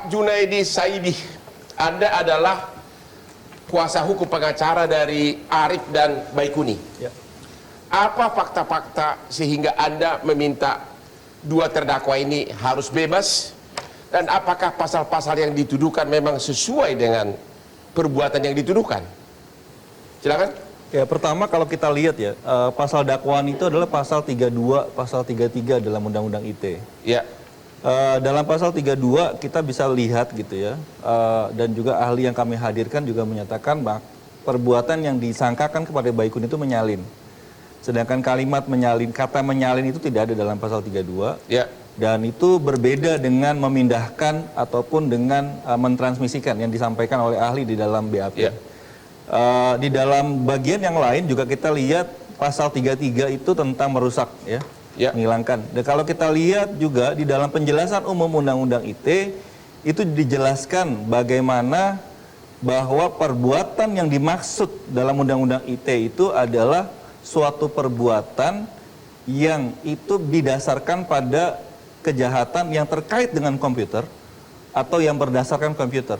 Pak Junaidi Saidi, Anda adalah kuasa hukum pengacara dari Arif dan Baikuni. Ya. Apa fakta-fakta sehingga Anda meminta dua terdakwa ini harus bebas? Dan apakah pasal-pasal yang dituduhkan memang sesuai dengan perbuatan yang dituduhkan? Silakan. Ya, pertama kalau kita lihat ya, pasal dakwaan itu adalah pasal 32, pasal 33 dalam Undang-Undang ITE. Ya. Dalam pasal 32 kita bisa lihat gitu ya, dan juga ahli yang kami hadirkan juga menyatakan bahwa perbuatan yang disangkakan kepada Baikuni itu menyalin. Sedangkan kalimat menyalin, kata menyalin itu tidak ada dalam pasal 32. Ya. Dan itu berbeda dengan memindahkan ataupun dengan mentransmisikan yang disampaikan oleh ahli di dalam BAP. Ya. Di dalam bagian yang lain juga kita lihat pasal 33 itu tentang merusak ya. Ya. Menghilangkan. Dan kalau kita lihat juga di dalam penjelasan umum Undang-Undang ITE itu dijelaskan bagaimana bahwa perbuatan yang dimaksud dalam Undang-Undang ITE itu adalah suatu perbuatan yang itu didasarkan pada kejahatan yang terkait dengan komputer atau yang berdasarkan komputer.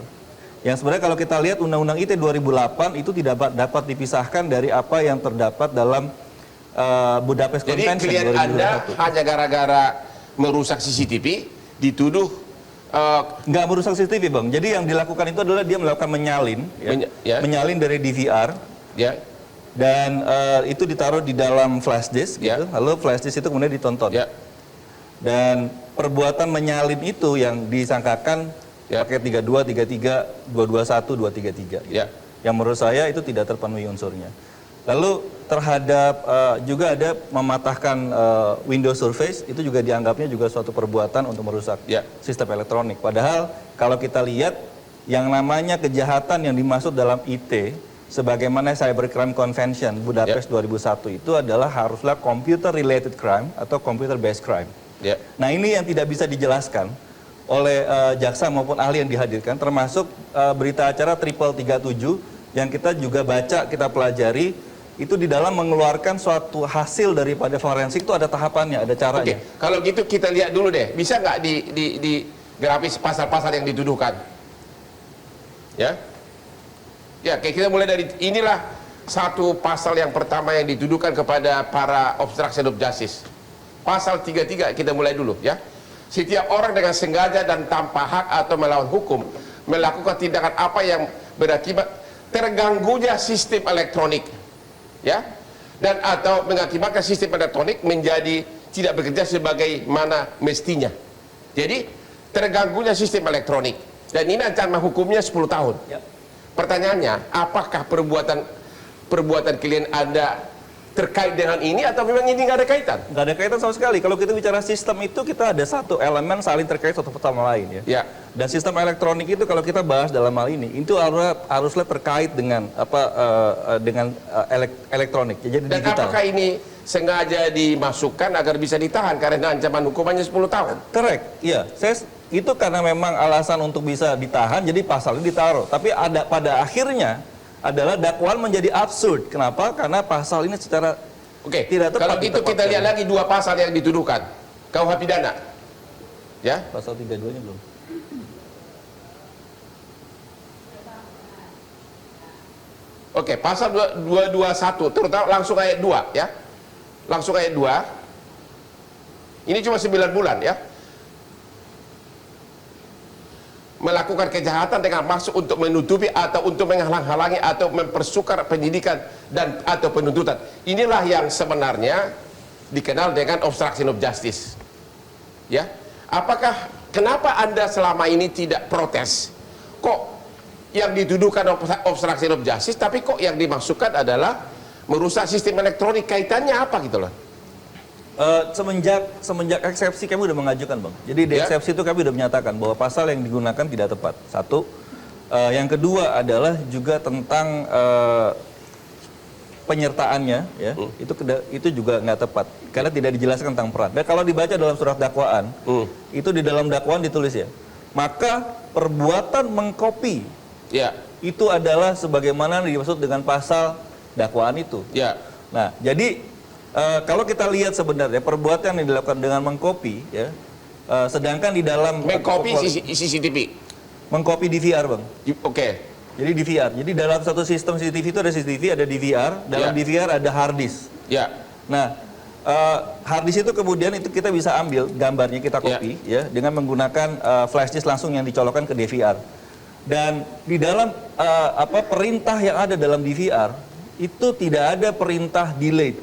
Yang sebenarnya kalau kita lihat Undang-Undang ITE 2008 itu tidak dapat dipisahkan dari apa yang terdapat dalam Budapest Convention. Jadi klien Anda hanya gara-gara merusak CCTV dituduh nggak merusak CCTV, Bang. Jadi yang dilakukan itu adalah dia melakukan menyalin, ya, menyalin dari DVR, ya, dan itu ditaruh di dalam flash disk, gitu. Lalu flash disk itu kemudian ditonton. ya, Dan perbuatan menyalin itu yang disangkakan pakai 32, 33, 221, 233. Gitu. ya. Yang menurut saya itu tidak terpenuhi unsurnya. Lalu terhadap juga ada mematahkan Windows Surface, itu juga dianggapnya juga suatu perbuatan untuk merusak sistem elektronik. Padahal kalau kita lihat yang namanya kejahatan yang dimaksud dalam IT, sebagaimana Cybercrime Convention Budapest 2001 itu adalah haruslah computer related crime atau computer based crime. Nah ini yang tidak bisa dijelaskan oleh jaksa maupun ahli yang dihadirkan, termasuk berita acara Triple 37 yang kita juga baca, kita pelajari. Itu di dalam mengeluarkan suatu hasil daripada forensik itu ada tahapannya, ada caranya. Oke, kalau gitu kita lihat dulu deh, bisa nggak di grafis pasal-pasal yang dituduhkan? Ya, ya, kita mulai dari inilah satu pasal yang pertama yang dituduhkan kepada para obstruction of justice. Pasal 33 kita mulai dulu ya. Setiap orang dengan sengaja dan tanpa hak atau melawan hukum melakukan tindakan apa yang berakibat terganggunya sistem elektronik. Ya, dan atau mengakibatkan sistem elektronik menjadi tidak bekerja sebagaimana mestinya. Jadi terganggunya sistem elektronik dan ini ancaman hukumnya 10 tahun. Pertanyaannya, apakah perbuatan klien Anda terkait dengan ini atau memang ini nggak ada kaitan? Nggak ada kaitan sama sekali. Kalau kita bicara sistem itu kita ada satu elemen saling terkait satu sama lain ya. Dan sistem elektronik itu kalau kita bahas dalam hal ini itu haruslah terkait dengan elektronik. Jadi dan digital. Apakah ini sengaja dimasukkan agar bisa ditahan karena ancaman hukumannya 10 tahun? Correct. Iya. Itu karena memang alasan untuk bisa ditahan jadi pasal ini ditaruh. Tapi ada pada akhirnya adalah dakwaan menjadi absurd. Kenapa? Karena pasal ini secara tidak tepat. Kalau itu kita lihat lagi dua pasal yang dituduhkan. KUH pidana. Ya? Pasal 32-nya belum. Oke, pasal 221 terutama langsung ayat 2 ya. Langsung ayat 2. Ini cuma 9 bulan ya. Melakukan kejahatan dengan maksud untuk menutupi atau untuk menghalang-halangi atau mempersukar penyidikan dan atau penuntutan. Inilah yang sebenarnya dikenal dengan obstruction of justice. Ya. Kenapa Anda selama ini tidak protes? Kok yang dituduhkan obstruction of justice tapi kok yang dimaksudkan adalah merusak sistem elektronik, kaitannya apa gitu loh? Semenjak eksepsi kami sudah mengajukan, Bang. Jadi di eksepsi itu kami sudah menyatakan bahwa pasal yang digunakan tidak tepat. Satu. Yang kedua adalah juga tentang penyertaannya, ya. Itu juga nggak tepat karena tidak dijelaskan tentang peran. Dan kalau dibaca dalam surat dakwaan, itu di dalam dakwaan ditulis ya. Maka perbuatan mengkopi itu adalah sebagaimana dimaksud dengan pasal dakwaan itu. Nah, jadi kalau kita lihat sebenarnya perbuatan yang dilakukan dengan mengkopi, ya, sedangkan di dalam mengkopi CCTV. mengcopy DVR, Bang. Oke. Jadi DVR. Jadi dalam satu sistem CCTV itu ada CCTV, ada DVR. Dalam DVR ada hard disk. Ya. Nah, hard disk itu kemudian itu kita bisa ambil gambarnya, kita copy ya dengan menggunakan flash disk langsung yang dicolokkan ke DVR. Dan di dalam perintah yang ada dalam DVR itu tidak ada perintah delete.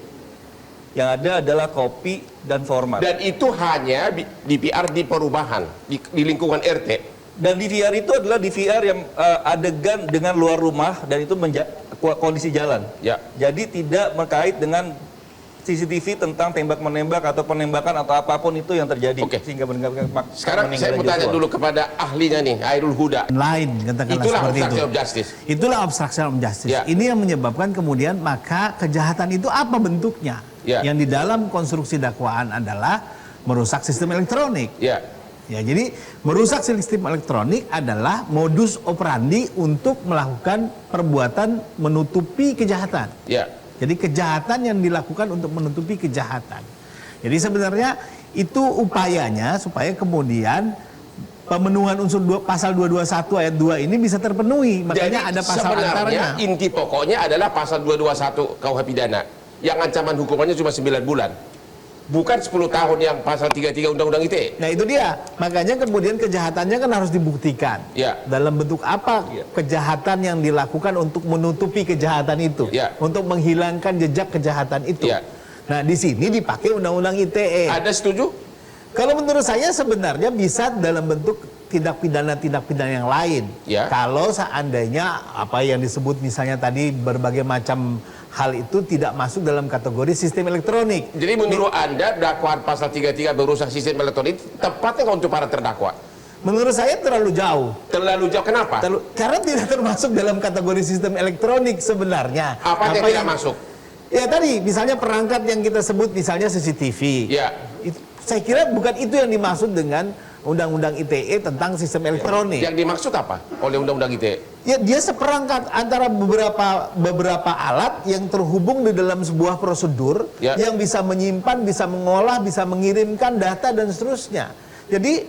Yang ada adalah copy dan format. Dan itu hanya DVR di perumahan, di lingkungan RT. Dan DVR itu adalah DVR yang adegan dengan luar rumah dan itu kondisi jalan. Ya. Jadi tidak terkait dengan CCTV tentang tembak-menembak atau penembakan atau apapun itu yang terjadi. Sehingga sekarang saya mau tanya dulu kepada ahlinya nih, Hairul Huda. Lain, katakanlah Itulah seperti obstruction itu. of justice. Itulah obstruction of justice. Ya. Ini yang menyebabkan kemudian maka kejahatan itu apa bentuknya? Ya. Yang di dalam konstruksi dakwaan adalah merusak sistem elektronik. Ya. Ya, jadi merusak sistem elektronik adalah modus operandi untuk melakukan perbuatan menutupi kejahatan. Ya. Jadi kejahatan yang dilakukan untuk menutupi kejahatan. Jadi sebenarnya itu upayanya supaya kemudian pemenuhan unsur pasal 221 ayat 2 ini bisa terpenuhi. Makanya jadi ada pasal sebenarnya antaranya. Inti pokoknya adalah pasal 221 KUH pidana yang ancaman hukumannya cuma 9 bulan. Bukan 10 tahun yang pasal 33 Undang-Undang ITE. Nah itu dia, makanya kemudian kejahatannya kan harus dibuktikan. Ya. Dalam bentuk apa kejahatan yang dilakukan untuk menutupi kejahatan itu, Ya. untuk menghilangkan jejak kejahatan itu. Ya. Nah di sini dipakai Undang-Undang ITE. Ada setuju? Kalau menurut saya sebenarnya bisa dalam bentuk tindak pidana yang lain. Ya. Kalau seandainya apa yang disebut misalnya tadi berbagai macam hal itu tidak masuk dalam kategori sistem elektronik. Jadi menurut Anda dakwaan pasal 33 merusak sistem elektronik tepatnya untuk para terdakwa? Menurut saya terlalu jauh. Terlalu jauh kenapa? Karena tidak termasuk dalam kategori sistem elektronik sebenarnya. Apa yang tidak masuk? Ya tadi misalnya perangkat yang kita sebut misalnya CCTV. Ya. Saya kira bukan itu yang dimaksud dengan Undang-Undang ITE tentang sistem elektronik. Yang dimaksud apa oleh Undang-Undang ITE? Ya dia seperangkat antara beberapa alat yang terhubung di dalam sebuah prosedur yang bisa menyimpan, bisa mengolah, bisa mengirimkan data dan seterusnya. Jadi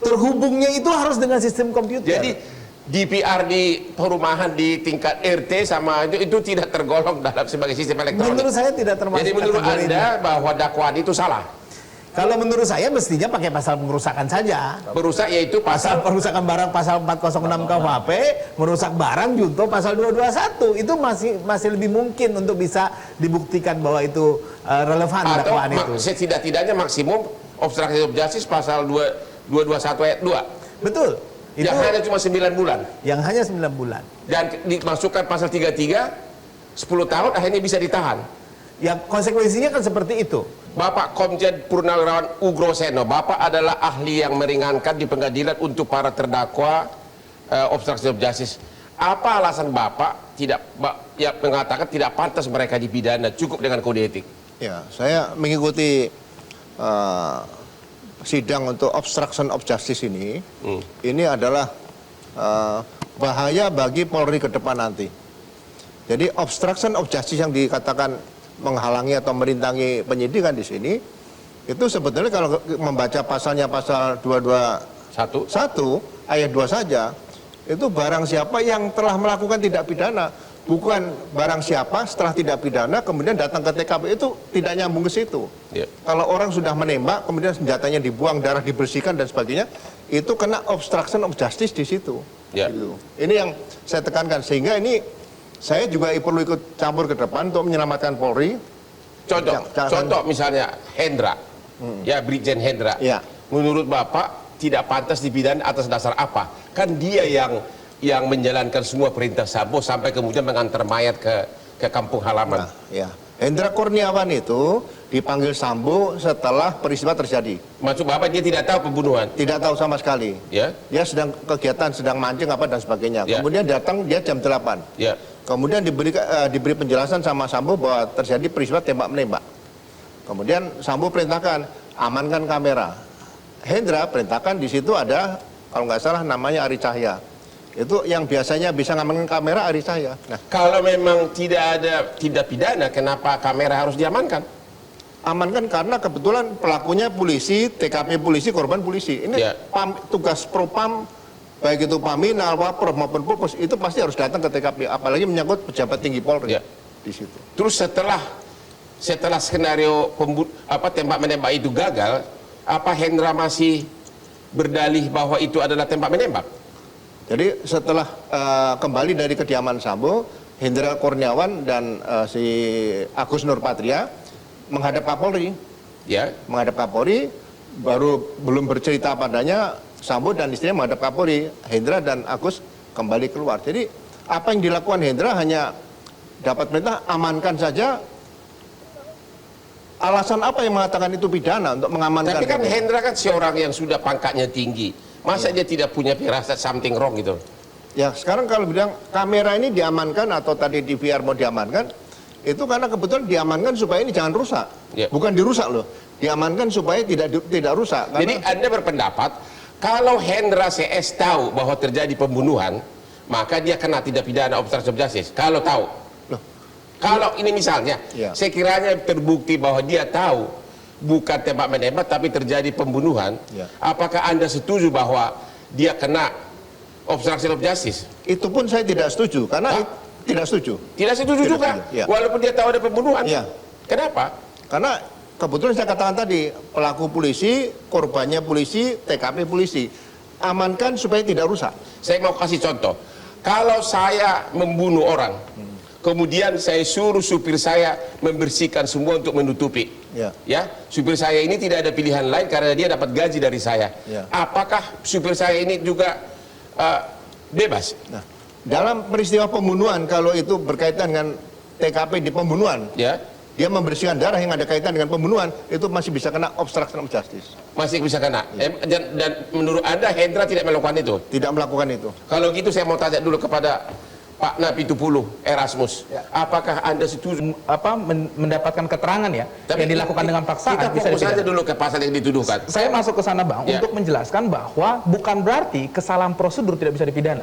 terhubungnya itu harus dengan sistem komputer. Jadi DVR di perumahan di tingkat RT sama itu tidak tergolong dalam sebagai sistem elektronik. Menurut saya tidak termasuk. Jadi menurut Anda bahwa dakwaan itu salah? Kalau menurut saya mestinya pakai pasal pengerusakan saja. Merusak yaitu pasal perusakan barang pasal 406 KUHP, merusak barang junto pasal 221. Itu masih lebih mungkin untuk bisa dibuktikan bahwa itu relevan dakwaan itu. Atau setidak-tidaknya maksimum obstruction of justice pasal 221 ayat 2. Betul. Yang hanya cuma 9 bulan. Yang hanya 9 bulan. Dan dimasukkan pasal 33 10 tahun akhirnya bisa ditahan. Ya konsekuensinya kan seperti itu. Bapak Komjen Purnawirawan Ugroseno, Bapak adalah ahli yang meringankan di pengadilan untuk para terdakwa obstruction of justice. Apa alasan Bapak yang mengatakan tidak pantas mereka dipidana cukup dengan kode etik? Ya, saya mengikuti sidang untuk obstruction of justice ini. Ini adalah bahaya bagi Polri ke depan nanti. Jadi obstruction of justice yang dikatakan menghalangi atau merintangi penyidikan di sini itu sebetulnya kalau membaca pasalnya pasal 221 ayat 2 saja itu barang siapa yang telah melakukan tindak pidana, bukan barang siapa setelah tidak pidana kemudian datang ke TKP, itu tidak nyambung ke situ. Kalau orang sudah menembak kemudian senjatanya dibuang, darah dibersihkan dan sebagainya, itu kena obstruction of justice di situ. Gitu. Ini yang saya tekankan, sehingga ini saya juga perlu ikut campur ke depan untuk menyelamatkan Polri. Contoh misalnya Hendra, ya Brigjen Hendra. Menurut Bapak tidak pantas dipidana atas dasar apa? Kan dia yang menjalankan semua perintah Sambo sampai kemudian mengantar mayat ke kampung halaman. Hendra Kurniawan itu dipanggil Sambo setelah peristiwa terjadi. Maksud Bapak dia tidak tahu pembunuhan? Tidak tahu sama sekali. Dia sedang kegiatan, sedang mancing apa dan sebagainya. Kemudian datang dia jam 8. Kemudian diberi penjelasan sama Sambo bahwa terjadi peristiwa tembak-menembak. Kemudian Sambo perintahkan amankan kamera. Hendra perintahkan di situ ada kalau nggak salah namanya Ari Cahya. Itu yang biasanya bisa ngamankan kamera Ari Cahya. Nah, kalau memang tidak ada tindak pidana, kenapa kamera harus diamankan? Amankan karena kebetulan pelakunya polisi, TKP polisi, korban polisi. Ini tugas Propam baik itu Paminal, Wapro maupun Pupus, itu pasti harus datang ke TKP, apalagi menyangkut pejabat tinggi Polri di situ. Terus setelah skenario tembak menembak itu gagal, apa Hendra masih berdalih bahwa itu adalah tembak menembak? Jadi setelah kembali dari kediaman Sambo, Hendra Kurniawan dan si Agus Nurpatria menghadap Kapolri. Ya. Menghadap Kapolri, baru belum bercerita padanya, Sambo dan istrinya menghadap Kapolri. Hendra dan Agus kembali keluar. Jadi apa yang dilakukan Hendra hanya dapat perintah amankan saja. Alasan apa yang mengatakan itu pidana untuk mengamankan? Tapi kan Hendra kan seorang yang sudah pangkatnya tinggi. Masa dia tidak punya firasat something wrong gitu? Ya sekarang kalau bilang kamera ini diamankan atau tadi DVR mau diamankan, itu karena kebetulan diamankan supaya ini jangan rusak. Bukan dirusak loh. Diamankan supaya tidak rusak. Jadi Anda berpendapat kalau Hendra CS tahu bahwa terjadi pembunuhan, maka dia kena tidak pidana obstruction of justice. Kalau tahu. Loh. Kalau ini misalnya, sekiranya terbukti bahwa dia tahu bukan tembak menembak tapi terjadi pembunuhan, apakah Anda setuju bahwa dia kena obstruction of justice? Itu pun saya tidak setuju karena tidak setuju. Tidak setuju juga. Walaupun dia tahu ada pembunuhan. Kenapa? Karena kebetulan saya katakan tadi, pelaku polisi, korbannya polisi, TKP polisi. Amankan supaya tidak rusak. Saya mau kasih contoh. Kalau saya membunuh orang, kemudian saya suruh supir saya membersihkan semua untuk menutupi. Supir saya ini tidak ada pilihan lain karena dia dapat gaji dari saya. Apakah supir saya ini juga bebas? Nah, dalam peristiwa pembunuhan, kalau itu berkaitan dengan TKP di pembunuhan, dia membersihkan darah yang ada kaitan dengan pembunuhan, itu masih bisa kena obstruction of justice. Masih bisa kena. Dan menurut Anda Hendra tidak melakukan itu? Tidak melakukan itu. Kalau gitu saya mau tanya dulu kepada Pak Napitupulu Erasmus, apakah Anda setuju mendapatkan keterangan yang dilakukan dengan paksaan? Kita fokus saja dulu ke pasal yang dituduhkan. Saya masuk ke sana Bang untuk menjelaskan bahwa bukan berarti kesalahan prosedur tidak bisa dipidana.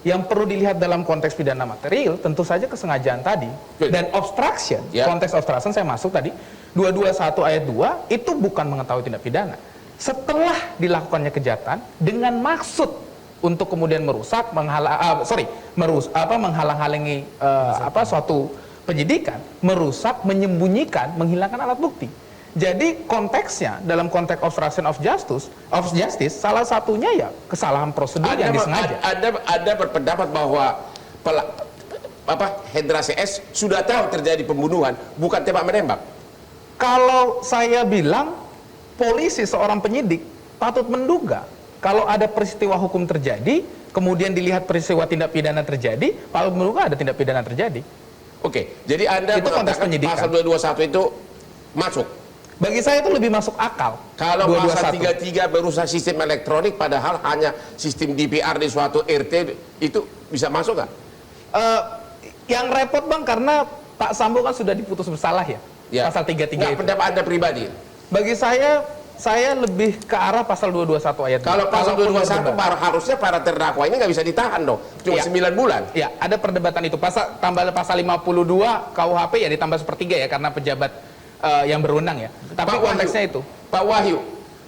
Yang perlu dilihat dalam konteks pidana material tentu saja kesengajaan tadi dan obstruction. Konteks obstruction saya masuk tadi 221 ayat 2 itu bukan mengetahui tindak pidana. Setelah dilakukannya kejahatan dengan maksud untuk kemudian merusak, menghalang-halangi suatu penyidikan, merusak, menyembunyikan, menghilangkan alat bukti. Jadi konteksnya dalam konteks obstruction of justice salah satunya ya kesalahan prosedur yang disengaja. Anda berpendapat bahwa Hendra CS sudah tahu terjadi pembunuhan, bukan tembak menembak? Kalau saya bilang polisi seorang penyidik patut menduga kalau ada peristiwa hukum terjadi, kemudian dilihat peristiwa tindak pidana terjadi, patut menduga ada tindak pidana terjadi. Oke, jadi Anda itu konteks penyidikan. Pasal 221 itu masuk? Bagi saya itu lebih masuk akal. Kalau pasal 33 berusaha sistem elektronik padahal hanya sistem DPR di suatu RT, itu bisa masuk nggak? Yang repot Bang karena Pak Sambo kan sudah diputus bersalah ya. Pasal 33 itu. Pendapat Anda pribadi? Bagi saya lebih ke arah pasal 221 ayat 2. Kalau pasal 221 harusnya para terdakwa ini nggak bisa ditahan dong, cuma 9 bulan. Ya, ada perdebatan itu. Tambah pasal 52 KUHP ya ditambah sepertiga ya karena pejabat yang berwenang ya. Tapi konteksnya itu. Pak Wahyu,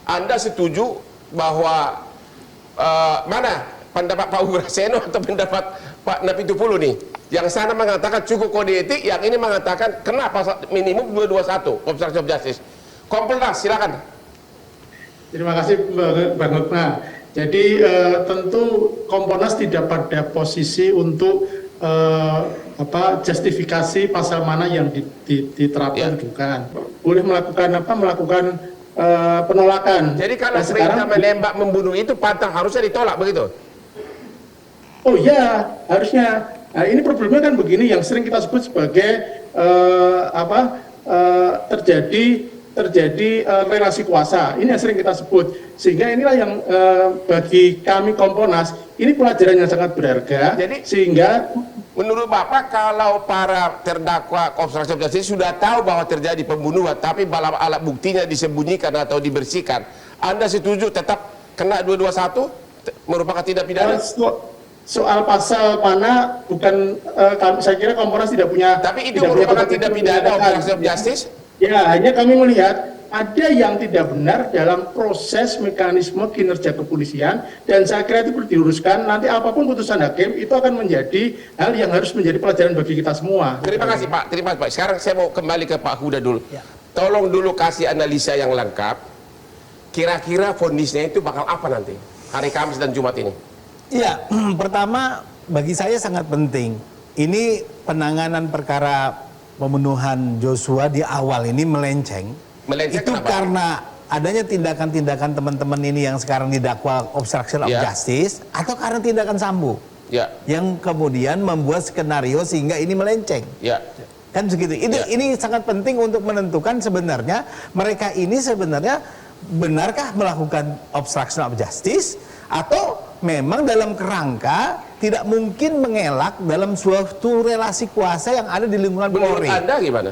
Anda setuju bahwa mana pendapat Pak Ugraseno atau pendapat Pak Napitupulu nih? Yang sana mengatakan cukup kode etik, yang ini mengatakan kena pasal minimum 221 obstruction of justice. Kompolnas, silakan. Terima kasih Bang Lukman. Jadi tentu Kompolnas tidak pada posisi untuk justifikasi pasal mana yang diterapkan bukan. Boleh melakukan penolakan. Jadi kalau perintah menembak membunuh itu pantang harusnya ditolak begitu? Oh iya, harusnya. Nah, ini problemnya kan begini yang sering kita sebut sebagai terjadi relasi kuasa. Ini yang sering kita sebut. Sehingga inilah yang bagi kami Kompolnas ini pelajaran yang sangat berharga. Jadi sehingga menurut Bapak kalau para terdakwa obstruction of justice sudah tahu bahwa terjadi pembunuhan tapi alat buktinya disembunyikan atau dibersihkan, Anda setuju tetap kena 221 merupakan tindak pidana? Soal pasal mana bukan saya kira Kompolnas tidak punya. Tapi itu merupakan tindak pidana obstruction of justice? Ya, hanya kami melihat ada yang tidak benar dalam proses mekanisme kinerja kepolisian, dan saya kira itu perlu diluruskan. Nanti apapun putusan hakim itu akan menjadi hal yang harus menjadi pelajaran bagi kita semua. Terima kasih Pak, terima kasih Pak. Sekarang saya mau kembali ke Pak Huda dulu. Tolong dulu kasih analisa yang lengkap. Kira-kira vonisnya itu bakal apa nanti hari Kamis dan Jumat ini? Iya, pertama bagi saya sangat penting. Ini penanganan perkara pembunuhan Joshua di awal ini melenceng. Melenceng Itu kenapa? karena adanya tindakan-tindakan teman-teman ini yang sekarang didakwa obstruction of justice, atau karena tindakan Sambo yang kemudian membuat skenario sehingga ini melenceng. Kan segitu. Ini sangat penting untuk menentukan sebenarnya mereka ini sebenarnya benarkah melakukan obstruction of justice, atau memang dalam kerangka tidak mungkin mengelak dalam suatu relasi kuasa yang ada di lingkungan Polri. Menurut Anda gimana?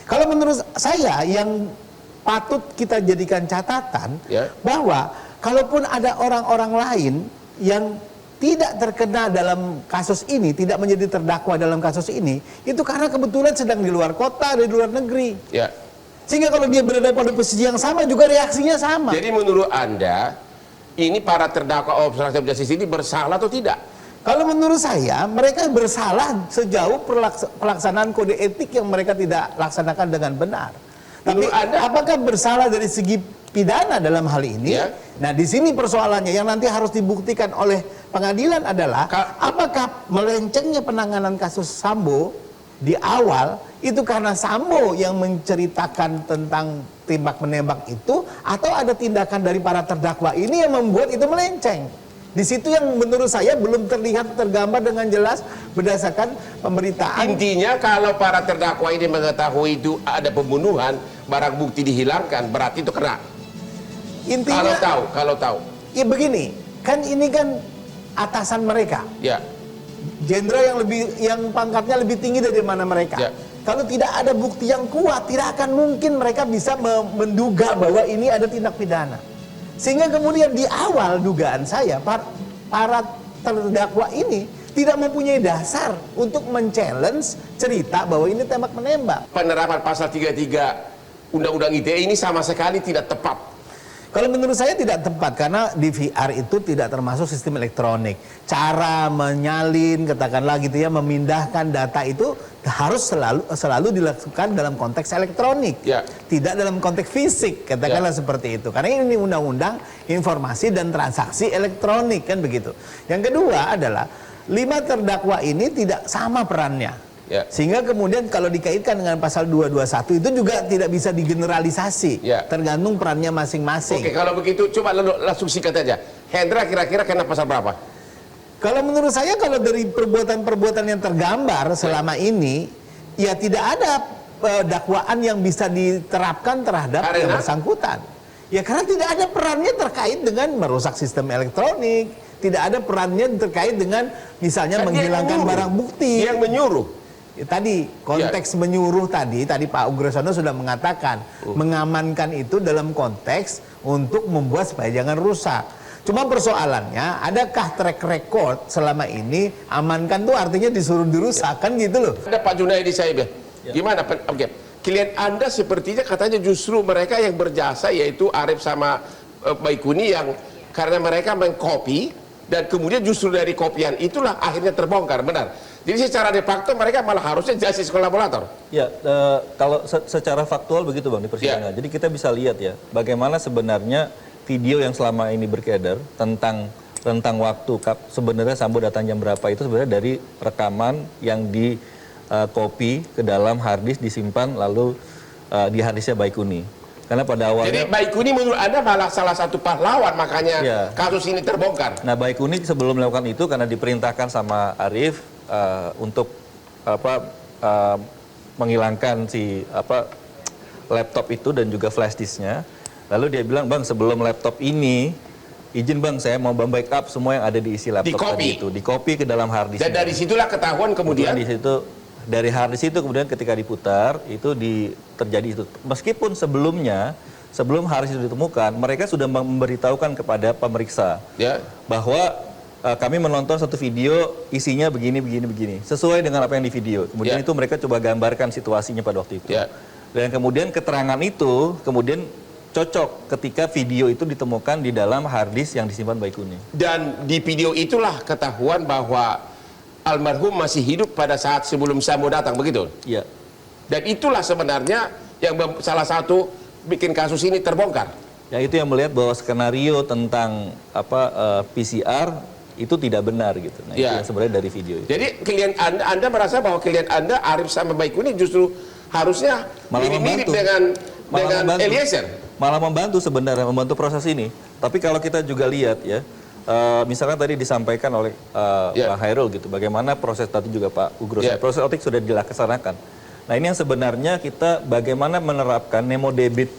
Kalau menurut saya yang patut kita jadikan catatan bahwa kalaupun ada orang-orang lain yang tidak terkena dalam kasus ini, tidak menjadi terdakwa dalam kasus ini, itu karena kebetulan sedang di luar kota, di luar negeri. Sehingga kalau dia berada pada posisi yang sama juga reaksinya sama. Jadi menurut Anda ini para terdakwa obstruction of justice ini bersalah atau tidak? Kalau menurut saya mereka bersalah sejauh pelaksanaan kode etik yang mereka tidak laksanakan dengan benar. Tapi apakah bersalah dari segi pidana dalam hal ini? Nah, di sini persoalannya yang nanti harus dibuktikan oleh pengadilan adalah apakah melencengnya penanganan kasus Sambo di awal itu karena Sambo yang menceritakan tentang tembak menembak itu, atau ada tindakan dari para terdakwa ini yang membuat itu melenceng. Di situ yang menurut saya belum terlihat tergambar dengan jelas berdasarkan pemberitaan. Intinya kalau para terdakwa ini mengetahui itu ada pembunuhan, barang bukti dihilangkan, berarti itu kena. Intinya kalau tahu. Ya begini, kan ini kan atasan mereka. Jenderal yang pangkatnya lebih tinggi dari mana mereka. Kalau tidak ada bukti yang kuat, tidak akan mungkin mereka bisa menduga bahwa ini ada tindak pidana. Sehingga kemudian di awal dugaan saya para terdakwa ini tidak mempunyai dasar untuk men-challenge cerita bahwa ini tembak menembak. Penerapan pasal 33 Undang-Undang ITE ini sama sekali tidak tepat. Kalau menurut saya tidak tepat karena DVR itu tidak termasuk sistem elektronik. Cara menyalin, katakanlah gitu ya, memindahkan data itu harus selalu dilakukan dalam konteks elektronik, tidak dalam konteks fisik, katakanlah seperti itu. Karena ini undang-undang informasi dan transaksi elektronik kan begitu. Yang kedua adalah 5 terdakwa ini tidak sama perannya. Sehingga kemudian kalau dikaitkan dengan pasal 221 itu juga tidak bisa digeneralisasi, tergantung perannya masing-masing. Oke, kalau begitu coba langsung singkat aja. Hendra kira-kira kena pasal berapa? Kalau menurut saya kalau dari perbuatan-perbuatan yang tergambar selama ini, ya tidak ada dakwaan yang bisa diterapkan terhadap yang bersangkutan. Ya karena tidak ada perannya terkait dengan merusak sistem elektronik, tidak ada perannya terkait dengan misalnya menghilangkan barang bukti. Yang menyuruh. Tadi konteks menyuruh tadi Pak Ugrosono sudah mengatakan mengamankan itu dalam konteks untuk membuat supaya jangan rusak. Cuma persoalannya adakah track record selama ini amankan tuh artinya disuruh dirusak kan gitu loh. Ada Pak Junaidi Saib gimana? Klien Anda sepertinya katanya justru mereka yang berjasa yaitu Arif sama Baikuni yang karena mereka mengcopy dan kemudian justru dari kopian itulah akhirnya terbongkar, benar? Jadi secara de facto mereka malah harusnya justice kolaborator. Ya, kalau secara faktual begitu Bang di persidangan. Jadi kita bisa lihat ya, bagaimana sebenarnya video yang selama ini beredar tentang waktu sebenarnya Sambo datang jam berapa itu sebenarnya dari rekaman yang di copy ke dalam hard disk disimpan lalu di hard disknya Baikuni. Karena pada awalnya. Jadi Baikuni menurut Anda malah salah satu pahlawan makanya kasus ini terbongkar. Nah Baikuni sebelum melakukan itu karena diperintahkan sama Arif untuk menghilangkan laptop itu dan juga flash disknya. Lalu dia bilang, Bang sebelum laptop ini izin Bang saya mau backup semua yang ada di isi laptop tadi itu, di copy ke dalam hard disk. Dan dari situlah ketahuan kemudian. Dari hard disk itu kemudian ketika diputar itu terjadi itu. Meskipun sebelum hard disk itu ditemukan, mereka sudah memberitahukan kepada pemeriksa bahwa kami menonton satu video isinya begini sesuai dengan apa yang di video. Kemudian itu mereka coba gambarkan situasinya pada waktu itu. Dan kemudian keterangan itu kemudian cocok ketika video itu ditemukan di dalam harddisk yang disimpan Baikuni. Dan di video itulah ketahuan bahwa almarhum masih hidup pada saat sebelum Sambo datang, begitu? Iya. Dan itulah sebenarnya yang salah satu bikin kasus ini terbongkar. Ya, itu yang melihat bahwa skenario tentang PCR itu tidak benar gitu. Nah, itu yang sebenarnya dari video itu. Jadi klien Anda merasa bahwa klien Anda Arif sama Baikuni justru harusnya mirip-mirip dengan Eliezer. Malah membantu sebenarnya, membantu proses ini. Tapi kalau kita juga lihat ya, misalkan tadi disampaikan oleh Pak Hairul gitu, bagaimana proses tadi juga Pak Ugro, proses otik sudah dilaksanakan. Nah, ini yang sebenarnya kita bagaimana menerapkan nemodebit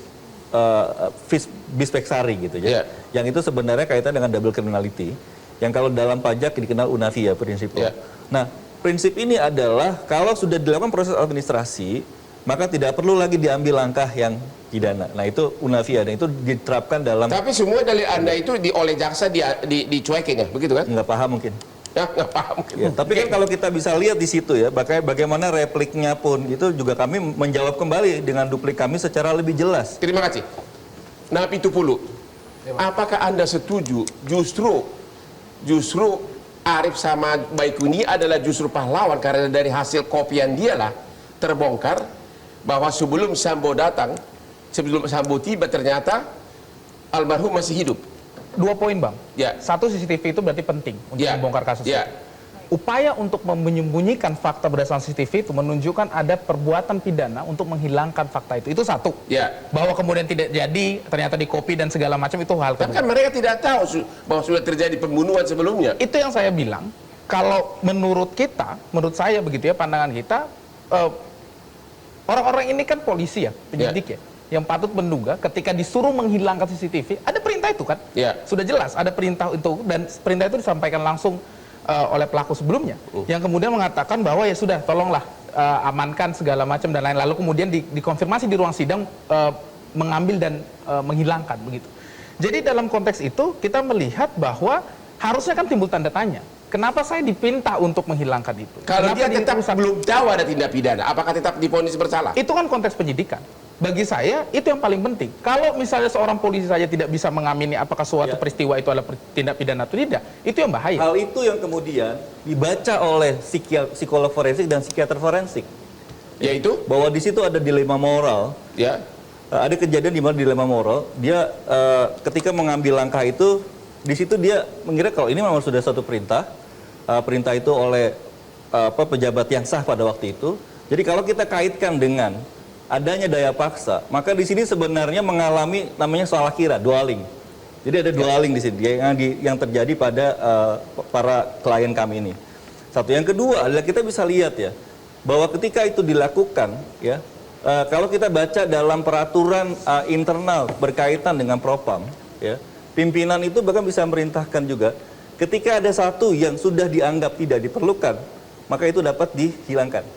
Bispeksari gitu ya. Yang itu sebenarnya kaitan dengan double criminality, yang kalau dalam pajak dikenal UNAVIA prinsipnya. Nah, prinsip ini adalah kalau sudah dilakukan proses administrasi, maka tidak perlu lagi diambil langkah yang pidana. Nah, itu UNAVIA dan itu diterapkan dalam. Tapi semua dalil Anda itu oleh jaksa dicuekin ya, begitu kan? Nggak paham mungkin. Ya, nggak paham. Ya, tapi kan kalau kita bisa lihat di situ ya, bagaimana repliknya pun itu juga kami menjawab kembali dengan duplik kami secara lebih jelas. Terima kasih. Napi Tupulu, apakah Anda setuju justru Arif sama Baikuni adalah justru pahlawan karena dari hasil kopian dialah terbongkar bahwa sebelum Sambo datang, sebelum Sambo tiba ternyata almarhum masih hidup. 2 poin, Bang. Satu, CCTV itu berarti penting untuk membongkar kasus itu. Upaya untuk menyembunyikan fakta berdasarkan CCTV itu menunjukkan ada perbuatan pidana untuk menghilangkan fakta itu. Itu satu. Bahwa kemudian tidak jadi, ternyata dikopi dan segala macam, itu hal kedua. Tapi kan mereka tidak tahu bahwa sudah terjadi pembunuhan sebelumnya. Itu yang saya bilang, kalau menurut kita, menurut saya begitu ya, pandangan kita, orang-orang ini kan polisi ya, penyidik ya, yang patut menduga ketika disuruh menghilangkan CCTV, ada perintah itu kan? Sudah jelas ada perintah itu, dan perintah itu disampaikan langsung oleh pelaku sebelumnya, yang kemudian mengatakan bahwa ya sudah, tolonglah amankan segala macam dan lain, lalu kemudian dikonfirmasi di ruang sidang mengambil dan menghilangkan begitu. Jadi dalam konteks itu kita melihat bahwa harusnya kan timbul tanda tanya. Kenapa saya dipinta untuk menghilangkan itu? Kalau dia tetap belum tahu ada tindak pidana, apakah tetap divonis bersalah? Itu kan konteks penyidikan. Bagi saya itu yang paling penting. Kalau misalnya seorang polisi saja tidak bisa mengamini apakah suatu peristiwa itu adalah tindak pidana atau tidak, itu yang bahaya. Hal itu yang kemudian dibaca oleh psikolog forensik dan psikiater forensik. Yaitu bahwa di situ ada dilema moral. Ada kejadian di mana dilema moral. Dia ketika mengambil langkah itu, di situ dia mengira kalau ini memang sudah satu perintah, perintah itu oleh pejabat yang sah pada waktu itu. Jadi kalau kita kaitkan dengan adanya daya paksa, maka di sini sebenarnya mengalami namanya salah kira, dwelling. Jadi ada dwelling di sini yang terjadi pada para klien kami ini. Satu, yang kedua adalah kita bisa lihat ya, bahwa ketika itu dilakukan ya, kalau kita baca dalam peraturan internal berkaitan dengan propam ya, pimpinan itu bahkan bisa merintahkan juga ketika ada satu yang sudah dianggap tidak diperlukan, maka itu dapat dihilangkan.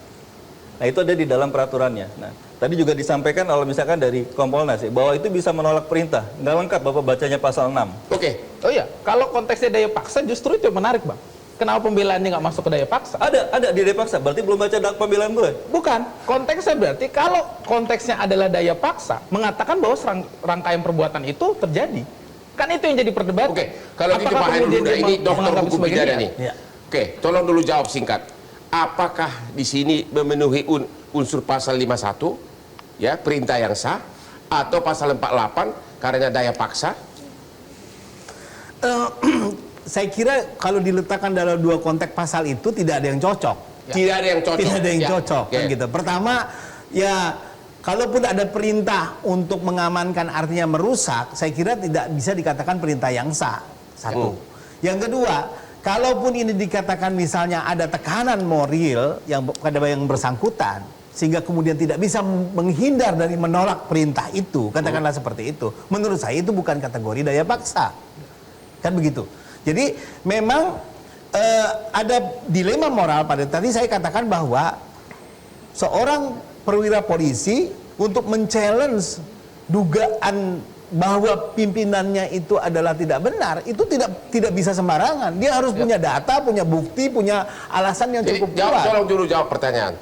Nah, itu ada di dalam peraturannya. Nah, tadi juga disampaikan oleh misalkan dari Kompolnas ya, bahwa itu bisa menolak perintah. Nggak lengkap Bapak bacanya pasal 6. Oh iya, kalau konteksnya daya paksa justru itu yang menarik, Bang. Kenapa pembelaannya nggak masuk ke daya paksa? Ada di daya paksa, berarti belum baca pembelaan gue? Bukan, konteksnya berarti kalau konteksnya adalah daya paksa, mengatakan bahwa rangkaian perbuatan itu terjadi. Kan itu yang jadi perdebatan. Kalau gitu Pak Hairul Huda, ini dokter hukum pidana nih. Tolong dulu jawab singkat. Apakah di sini memenuhi unsur pasal 51 ya, perintah yang sah, atau pasal 48 karena daya paksa? Saya kira kalau diletakkan dalam dua konteks pasal itu tidak ada yang cocok. Tidak ada yang cocok. Tidak ada yang cocok kan gitu. Pertama ya, kalaupun ada perintah untuk mengamankan artinya merusak, saya kira tidak bisa dikatakan perintah yang sah. Satu. Yang kedua, kalaupun ini dikatakan misalnya ada tekanan moral yang pada yang bersangkutan, sehingga kemudian tidak bisa menghindar dari menolak perintah itu, katakanlah seperti itu, menurut saya itu bukan kategori daya paksa. Kan begitu. Jadi memang ada dilema moral pada tadi saya katakan bahwa seorang perwira polisi untuk men-challenge dugaan bahwa pimpinannya itu adalah tidak benar, itu tidak bisa sembarangan. Dia harus punya data, punya bukti, punya alasan yang cukup kuat. Tolong dulu jawab pertanyaan.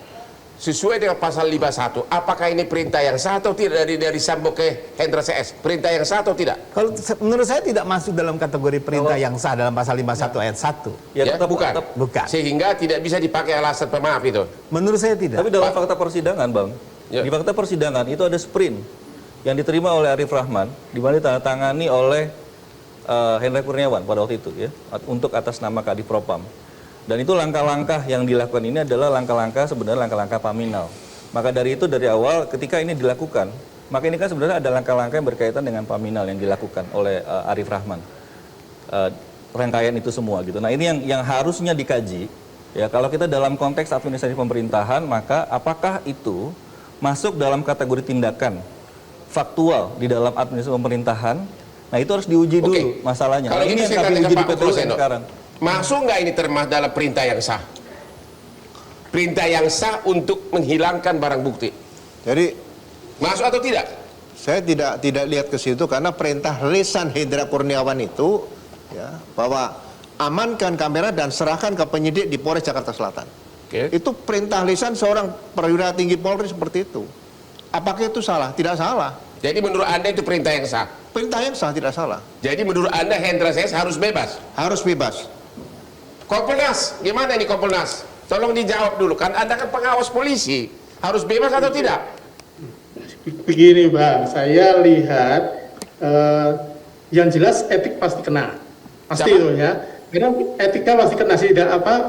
sesuai dengan pasal 51, apakah ini perintah yang sah atau tidak dari Sambo ke Hendra CS? Perintah yang sah atau tidak? Kalau menurut saya tidak masuk dalam kategori perintah yang sah dalam pasal 51 ayat 1. Ya, Ya, bukan. Bukan. Sehingga tidak bisa dipakai alasan pemaaf itu. Menurut saya tidak. Tapi dalam fakta persidangan, Bang, Ya. di fakta persidangan itu ada sprint yang diterima oleh Arif Rahman, di mana ditandatangani oleh Hendra Kurniawan pada waktu itu, ya, untuk atas nama Kadif Propam. Dan itu langkah-langkah yang dilakukan ini adalah langkah-langkah sebenarnya langkah-langkah paminal. Maka dari itu dari awal ketika ini dilakukan, maka ini kan sebenarnya ada langkah-langkah yang berkaitan dengan paminal yang dilakukan oleh Arif Rahman. Rangkaian itu semua gitu. Nah, ini yang harusnya dikaji. Ya, kalau kita dalam konteks administrasi pemerintahan, maka apakah itu masuk dalam kategori tindakan faktual di dalam administrasi pemerintahan? Nah, itu harus diuji dulu masalahnya. Kalau Nah, ini gitu yang saya kami katakan uji di Pak PT Rosendo, sekarang. masuk nggak ini termasuk dalam perintah yang sah? Perintah yang sah untuk menghilangkan barang bukti. Jadi Masuk atau tidak? saya tidak lihat ke situ karena perintah lisan Hendra Kurniawan itu ya bahwa amankan kamera dan serahkan ke penyidik di Polres Jakarta Selatan. Itu perintah lisan seorang perwira tinggi Polri seperti itu. Apakah itu salah? Tidak salah. Jadi menurut Anda itu perintah yang sah? Perintah yang sah, tidak salah. Jadi menurut Anda Hendra CS harus bebas? Harus bebas. Kompolnas, gimana ini Kompolnas? Tolong dijawab dulu, kan Anda kan pengawas polisi. Harus bebas atau tidak? Begini Bang, saya lihat yang jelas etik pasti kena. Pasti itu ya. Karena etika pasti kena sih,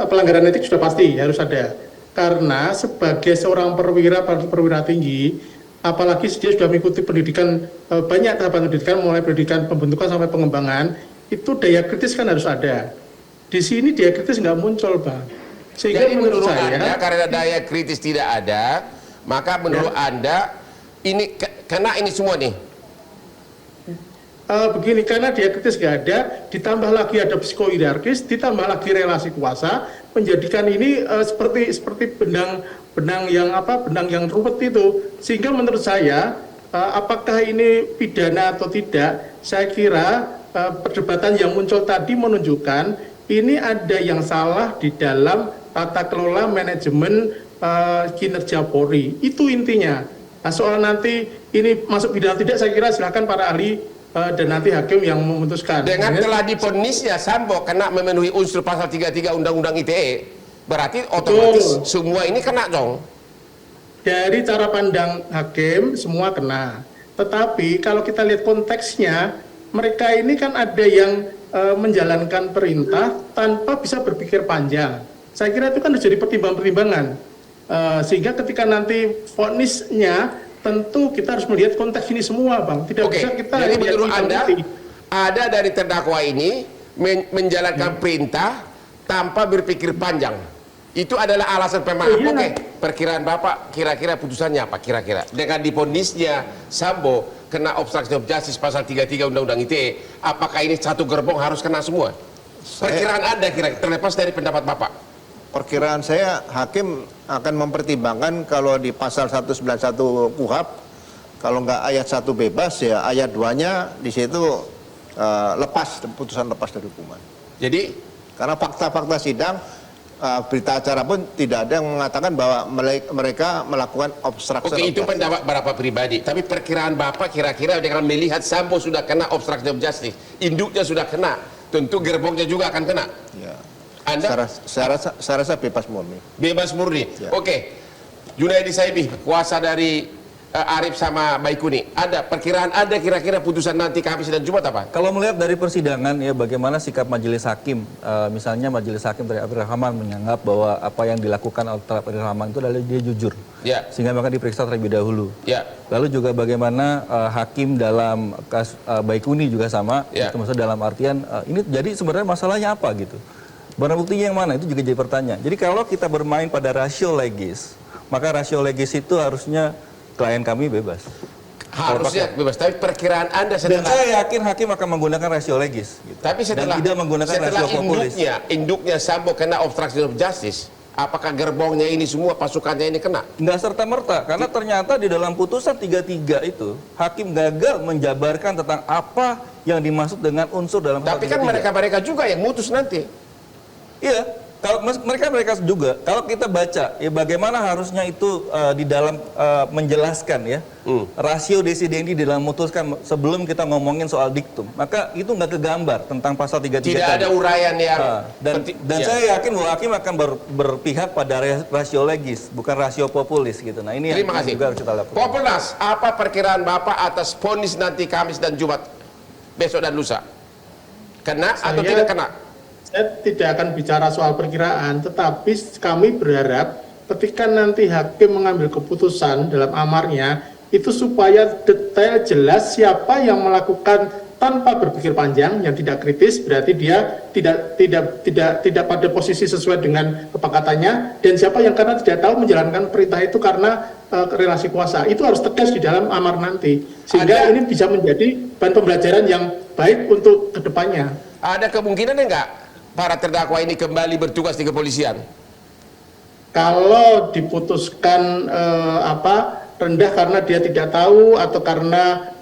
pelanggaran etik sudah pasti harus ada. Karena sebagai seorang perwira tinggi, apalagi dia sudah mengikuti pendidikan banyak tahapan pendidikan, mulai pendidikan pembentukan sampai pengembangan, itu daya kritis kan harus ada. Di sini daya kritis nggak muncul, Bang. Sehingga jadi menurut saya, Anda karena daya kritis tidak ada, maka menurut Anda ini kena ini semua nih. Begini, karena dia kritis nggak ada, ditambah lagi ada psikohierarkis, ditambah lagi relasi kuasa, menjadikan ini seperti benang yang ruwet itu. Sehingga menurut saya, apakah ini pidana atau tidak, saya kira perdebatan yang muncul tadi menunjukkan ini ada yang salah di dalam tata kelola manajemen kinerja Polri. Itu intinya. Nah, soal nanti ini masuk pidana tidak, saya kira silakan para ahli dan nanti hakim yang memutuskan. Dengan telah diponisnya Sambo kena memenuhi unsur pasal 33 Undang-Undang ITE, berarti otomatis semua ini kena dong. Dari cara pandang hakim semua kena. Tetapi kalau kita lihat konteksnya, mereka ini kan ada yang menjalankan perintah tanpa bisa berpikir panjang. Saya kira itu kan harus jadi pertimbangan-pertimbangan. Sehingga ketika nanti vonisnya, tentu kita harus melihat konteks ini semua, Bang. Tidak bisa kita jadi lihat menurut Anda ini. ada dari terdakwa ini menjalankan perintah tanpa berpikir panjang. Itu adalah alasan pemaaf. Perkiraan Bapak kira-kira putusannya apa kira-kira? Dengan diponisnya Sambo kena obstruction of justice pasal 33 Undang-Undang ITE, apakah ini satu gerbong harus kena semua? Perkiraan Anda kira-kira terlepas dari pendapat Bapak. Perkiraan saya hakim akan mempertimbangkan kalau di pasal 191 KUHP kalau nggak ayat 1 bebas ya ayat 2-nya di situ putusan lepas dari hukuman. Jadi karena fakta-fakta sidang berita acara pun tidak ada yang mengatakan bahwa mereka melakukan obstruction. Oke, itu pendapat Bapak pribadi. Tapi perkiraan Bapak kira-kira dengan melihat Sambo sudah kena obstruction of justice, induknya sudah kena, tentu gerbongnya juga akan kena. Ya. Anda? Saya rasa bebas murni. Bebas murni. Ya. Oke. Junaidi Saibi, kuasa dari Arif sama Baikuni. Ada perkiraan Anda kira-kira putusan nanti Kamis dan Jumat apa? Kalau melihat dari persidangan ya bagaimana sikap majelis hakim, misalnya majelis hakim dari Arif Rahman menganggap bahwa apa yang dilakukan oleh Arif Rahman itu adalah dia jujur, sehingga maka diperiksa terlebih dahulu. Lalu juga bagaimana hakim dalam kasus Baikuni juga sama, maksudnya dalam artian ini jadi sebenarnya masalahnya apa gitu. Barang buktinya yang mana itu juga jadi pertanyaan. Jadi kalau kita bermain pada rasio legis, maka rasio legis itu harusnya klien kami bebas. Harusnya bebas, tapi perkiraan Anda setelah... Dan saya yakin hakim akan menggunakan rasio legis. Gitu. Tapi setelah, dan tidak menggunakan rasio populis. Induknya Sambo kena obstruction of justice, apakah gerbongnya ini semua, pasukannya ini kena? Nggak serta-merta, karena ternyata di dalam putusan 33 itu, hakim gagal menjabarkan tentang apa yang dimaksud dengan unsur dalam pasal 33. Tapi kan mereka juga yang mutus nanti. Iya, Kalau mereka juga, kalau kita baca ya bagaimana harusnya itu di dalam menjelaskan ya rasio desidendi di dalam memutuskan sebelum kita ngomongin soal diktum, maka itu nggak kegambar tentang pasal 33 Tidak tadi. ada uraian yang Dan saya yakin bahwa hakim akan berpihak pada rasio legis, bukan rasio populis gitu. Nah ini Terima yang kasih. juga harus kita lakukan. Populnas, apa perkiraan Bapak atas vonis nanti Kamis dan Jumat besok dan lusa? Kena atau tidak kena? Saya tidak akan bicara soal perkiraan, tetapi kami berharap ketika nanti hakim mengambil keputusan dalam amarnya, itu supaya detail jelas siapa yang melakukan tanpa berpikir panjang, yang tidak kritis, berarti dia tidak pada posisi sesuai dengan kepakatannya, dan siapa yang karena tidak tahu menjalankan perintah itu karena relasi kuasa. Itu harus tegas di dalam amar nanti, sehingga ini bisa menjadi bahan pembelajaran yang baik untuk kedepannya. Ada kemungkinan enggak para terdakwa ini kembali bertugas di kepolisian? Kalau diputuskan rendah karena dia tidak tahu atau karena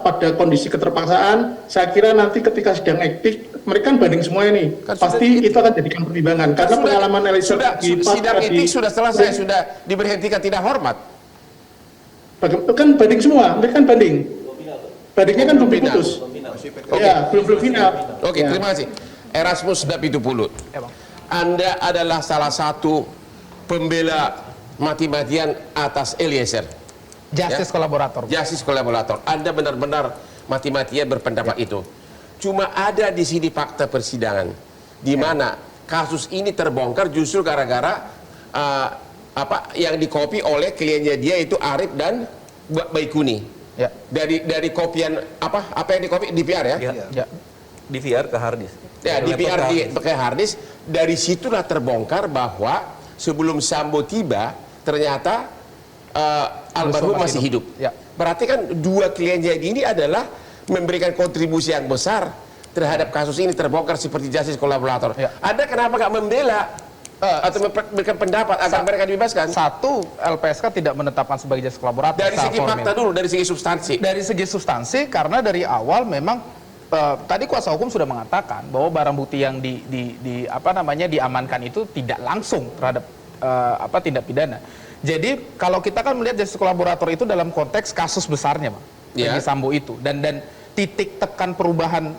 pada kondisi keterpaksaan, saya kira nanti ketika sidang etik mereka kan banding semua ini, pasti itu akan jadikan pertimbangan karena pengalaman Eliezer sidang etik sudah selesai, sudah diberhentikan tidak hormat. Kan banding semua, mereka kan bandingnya kan belum diputus. Ya, belum final. Oke, terima kasih. Erasmus Dapitu-Pulut, Anda adalah salah satu pembela mati-matian atas Eliezer. Justice kolaborator. Justice kolaborator. Anda benar-benar mati-matian berpendapat itu. Cuma ada di sini fakta persidangan, di mana kasus ini terbongkar justru gara-gara yang dikopi oleh kliennya dia itu Arif dan Baikuni. Ya. Dari kopian apa yang dikopi DVR ya? Ya. DVR ke harddisk. Ya, DVR ke harddisk. Dari situlah terbongkar bahwa sebelum Sambo tiba ternyata almarhum masih hidup. Ya. Berarti kan dua klien jadi ini adalah memberikan kontribusi yang besar terhadap kasus ini terbongkar seperti justice kolaborator. Ya. Anda kenapa nggak membela atau memberikan pendapat agar mereka dibebaskan? Satu, LPSK tidak menetapkan sebagai justice kolaborator. Dari segi fakta dulu, dari segi substansi. Dari segi substansi, karena dari awal memang tadi kuasa hukum sudah mengatakan bahwa barang bukti yang diamankan itu tidak langsung terhadap tindak pidana. Jadi kalau kita kan melihat justice kolaborator itu dalam konteks kasus besarnya, Bang, Ferdy Sambo itu, dan titik tekan perubahan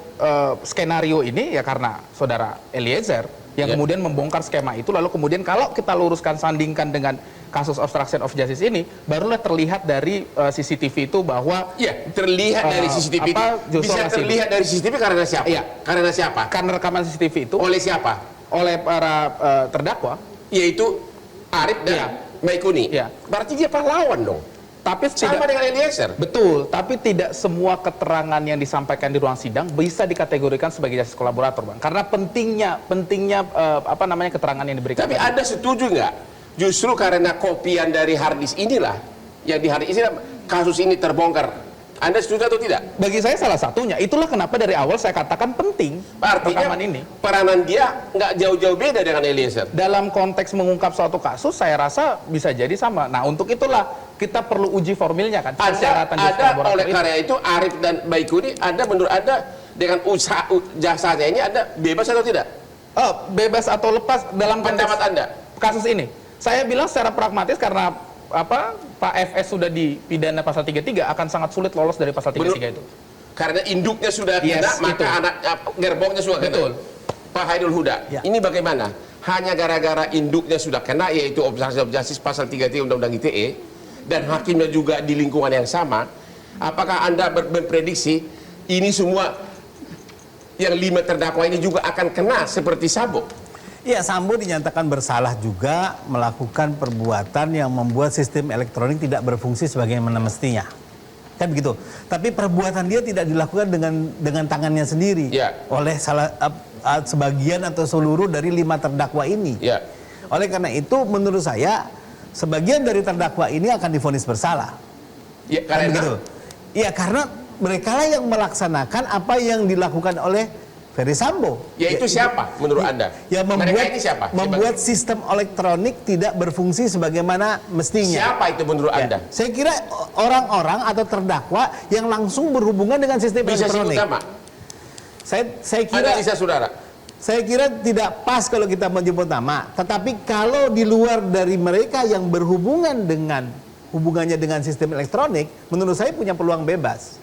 skenario ini ya karena saudara Eliezer yang kemudian membongkar skema itu, lalu kemudian kalau kita luruskan sandingkan dengan kasus obstruction of justice ini, barulah terlihat dari CCTV itu bahwa terlihat dari CCTV bisa terlihat dari CCTV karena siapa? Karena siapa? Karena rekaman CCTV itu oleh siapa? Oleh para terdakwa, yaitu Arif dan Baikuni. Berarti dia pahlawan dong. Tapi sama dengan Eliezer. Betul, tapi tidak semua keterangan yang disampaikan di ruang sidang bisa dikategorikan sebagai justice kolaborator, Bang. Karena pentingnya keterangan yang diberikan. Tapi Anda setuju nggak? Justru karena kopian dari harddisk inilah yang di harddisk ini kasus ini terbongkar. Anda setuju atau tidak? Bagi saya salah satunya. Itulah kenapa dari awal saya katakan penting rekaman ini. Peranan dia nggak jauh-jauh beda dengan Eliezer. Dalam konteks mengungkap suatu kasus, saya rasa bisa jadi sama. Nah, untuk itulah kita perlu uji formilnya kan. Ada oleh karena itu Arif dan Baikuni, menurut Anda dengan usaha jasanya ini Anda bebas atau tidak? Bebas atau lepas dalam pendapat Anda kasus ini? Saya bilang secara pragmatis karena Pak FS sudah dipidana pasal 33 akan sangat sulit lolos dari pasal 33 itu. Karena induknya sudah kena, maka anak gerbongnya sudah kena. Betul. Pak Haidul Huda, ini bagaimana? Hanya gara-gara induknya sudah kena, yaitu obstruction of justice pasal 33 Undang-Undang ITE, dan hakimnya juga di lingkungan yang sama, apakah Anda memprediksi ini semua yang 5 terdakwa ini juga akan kena seperti Sambo? Ya, Sambo dinyatakan bersalah juga melakukan perbuatan yang membuat sistem elektronik tidak berfungsi sebagaimana mestinya. Kan begitu. Tapi perbuatan dia tidak dilakukan dengan tangannya sendiri oleh sebagian atau seluruh dari 5 terdakwa ini. Oleh karena itu menurut saya sebagian dari terdakwa ini akan divonis bersalah. Kan begitu. Ya, karena mereka lah yang melaksanakan apa yang dilakukan oleh Ferdy Sambo. Yaitu siapa menurut Anda? Ya, mereka ini siapa? Membuat sistem elektronik tidak berfungsi sebagaimana mestinya. Siapa itu menurut Anda? Saya kira orang-orang atau terdakwa yang langsung berhubungan dengan sistem elektronik. Bisa sebut nama? Saya kira analisa saudara. Saya kira tidak pas kalau kita menyebut nama, tetapi kalau di luar dari mereka yang berhubungan dengan hubungannya dengan sistem elektronik, menurut saya punya peluang bebas.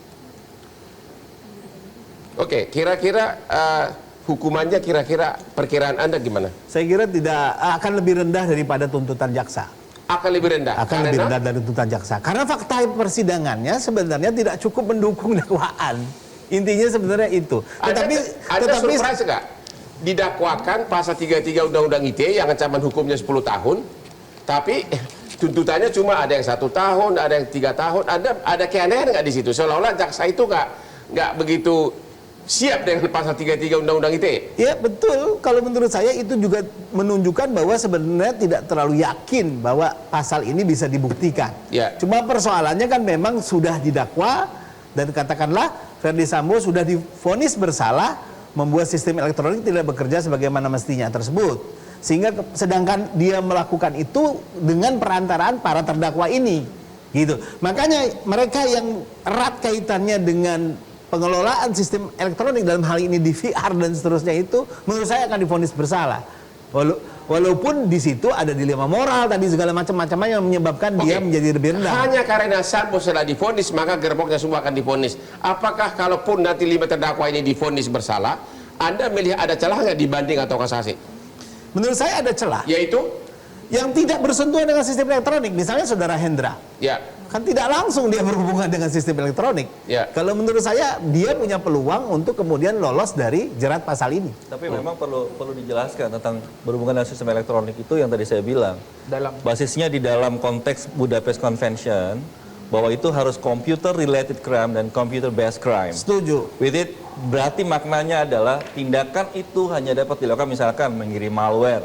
Oke, kira-kira hukumannya kira-kira perkiraan Anda gimana? Saya kira tidak akan lebih rendah daripada tuntutan jaksa. Akan lebih rendah? Akan lebih rendah dari tuntutan jaksa. Karena fakta persidangannya sebenarnya tidak cukup mendukung dakwaan. Intinya sebenarnya itu. Ada surprise nggak? Didakwakan pasal 33 Undang-Undang ITE yang ancaman hukumnya 10 tahun, tapi tuntutannya cuma ada yang 1 tahun, ada yang 3 tahun, ada keanehan nggak di situ? Seolah-olah jaksa itu nggak begitu siap dengan pasal 33 Undang-Undang ITE. Ya betul, kalau menurut saya itu juga menunjukkan bahwa sebenarnya tidak terlalu yakin bahwa pasal ini bisa dibuktikan. Ya. Cuma persoalannya kan memang sudah didakwa dan katakanlah Ferdy Sambo sudah divonis bersalah, membuat sistem elektronik tidak bekerja sebagaimana mestinya tersebut. Sehingga sedangkan dia melakukan itu dengan perantaraan para terdakwa ini. Gitu. Makanya mereka yang erat kaitannya dengan pengelolaan sistem elektronik dalam hal ini di VR dan seterusnya itu menurut saya akan divonis bersalah. Walaupun di situ ada dilema moral tadi segala macam-macam yang menyebabkan dia menjadi lebih rendah. Hanya karena Sambo setelah divonis maka gerbongnya semua akan divonis. Apakah kalaupun nanti 5 terdakwa ini divonis bersalah, Anda melihat ada celah nggak dibanding atau kasasi? Menurut saya ada celah. Yaitu yang tidak bersentuhan dengan sistem elektronik, misalnya saudara Hendra. Ya. Kan tidak langsung dia berhubungan dengan sistem elektronik. Ya. Kalau menurut saya dia punya peluang untuk kemudian lolos dari jerat pasal ini. Tapi memang perlu dijelaskan tentang berhubungan dengan sistem elektronik itu yang tadi saya bilang. Basisnya di dalam konteks Budapest Convention bahwa itu harus computer related crime dan computer based crime. Setuju. With it berarti maknanya adalah tindakan itu hanya dapat dilakukan misalkan mengirim malware,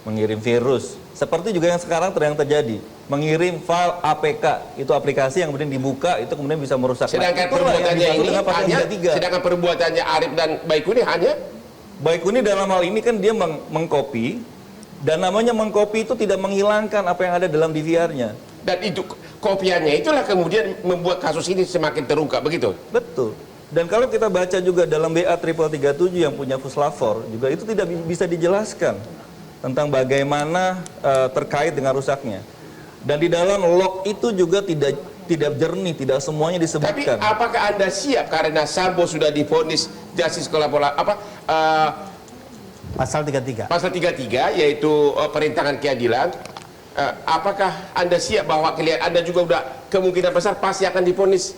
mengirim virus. Seperti juga yang sekarang yang terjadi, mengirim file APK, itu aplikasi yang kemudian dibuka, itu kemudian bisa merusak. Sedangkan perbuatannya Arif dan Baikuni hanya? Baikuni dalam hal ini kan dia mengcopy, dan namanya mengcopy itu tidak menghilangkan apa yang ada dalam DVR-nya. Dan itu kopiannya itulah kemudian membuat kasus ini semakin terungkap, begitu? Betul. Dan kalau kita baca juga dalam BA 337 yang punya Fuslavor, juga itu tidak bisa dijelaskan tentang bagaimana terkait dengan rusaknya. Dan di dalam log itu juga tidak jernih, tidak semuanya disebutkan. Tapi apakah Anda siap karena Sambo sudah divonis justice pasal 33. Pasal 33 yaitu perintangan keadilan. Apakah Anda siap bahwa klien Anda juga udah kemungkinan besar pasti akan divonis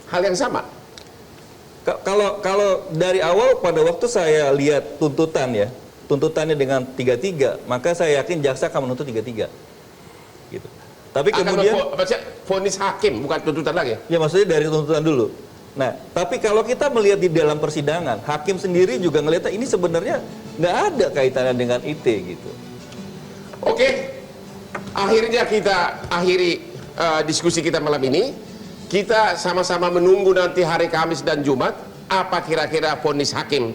hal yang sama? Kalau dari awal pada waktu saya lihat tuntutannya dengan 33, maka saya yakin jaksa akan menuntut 33. Gitu. Tapi kemudian vonis hakim bukan tuntutan lagi. Ya maksudnya dari tuntutan dulu. Nah, tapi kalau kita melihat di dalam persidangan, hakim sendiri juga ngelihatnya ini sebenarnya nggak ada kaitannya dengan IT gitu. Oke, akhirnya kita akhiri diskusi kita malam ini. Kita sama-sama menunggu nanti hari Kamis dan Jumat apa kira-kira vonis hakim